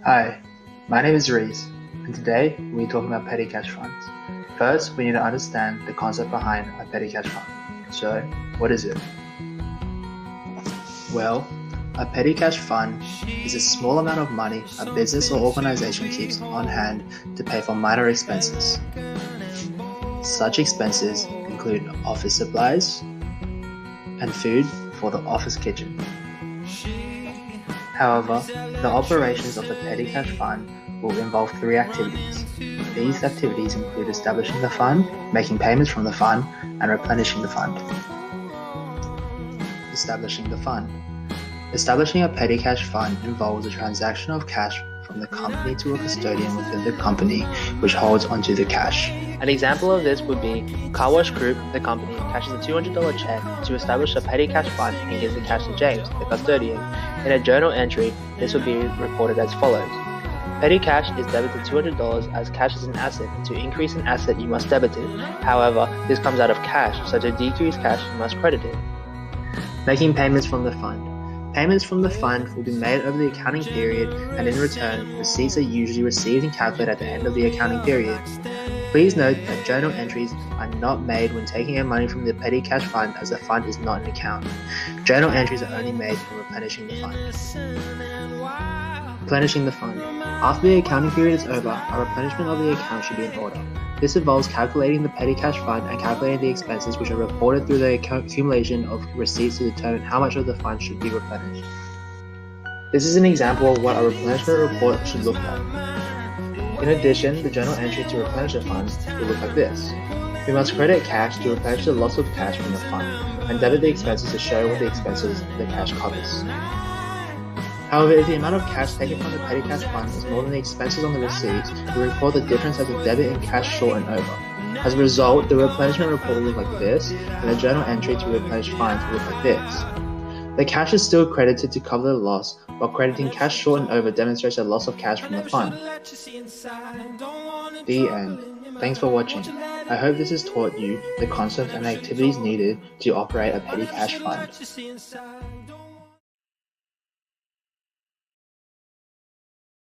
Hi, my name is Reese, and today we're talking about petty cash funds. First, we need to understand the concept behind a petty cash fund. So, what is it? Well, a petty cash fund is a small amount of money a business or organization keeps on hand to pay for minor expenses. Such expenses include office supplies and food for the office kitchen. However, the operations of the petty cash fund will involve three activities. These activities include establishing the fund, making payments from the fund, and replenishing the fund. Establishing the fund. Establishing a petty cash fund involves a transaction of cash from the company to a custodian within the company, which holds onto the cash. An example of this would be Car Wash Group, the company, cashes a $200 check to establish a petty cash fund and gives the cash to James, the custodian. In a journal entry, this would be reported as follows. Petty cash is debited $200 as cash is an asset, and to increase an asset you must debit it. However, this comes out of cash, so to decrease cash you must credit it. Making payments from the fund. Payments from the fund will be made over the accounting period, and in return, receipts are usually received and calculated at the end of the accounting period. Please note that journal entries are not made when taking in money from the petty cash fund, as the fund is not an account. Journal entries are only made when replenishing the fund. Replenishing the fund. After the accounting period is over, a replenishment of the account should be in order. This involves calculating the petty cash fund and calculating the expenses which are reported through the accumulation of receipts to determine how much of the fund should be replenished. This is an example of what a replenishment report should look like. In addition, the journal entry to replenish the fund will look like this. We must credit cash to replenish the loss of cash from the fund, and debit the expenses to show what the expenses the cash covers. However, if the amount of cash taken from the petty cash fund is more than the expenses on the receipts, we report the difference as a debit and cash short and over. As a result, the replenishment report will look like this, and the journal entry to replenish funds will look like this. The cash is still credited to cover the loss, while crediting cash short and over demonstrates a loss of cash from the fund. The end. Thanks for watching. I hope this has taught you the concepts and activities needed to operate a petty cash fund.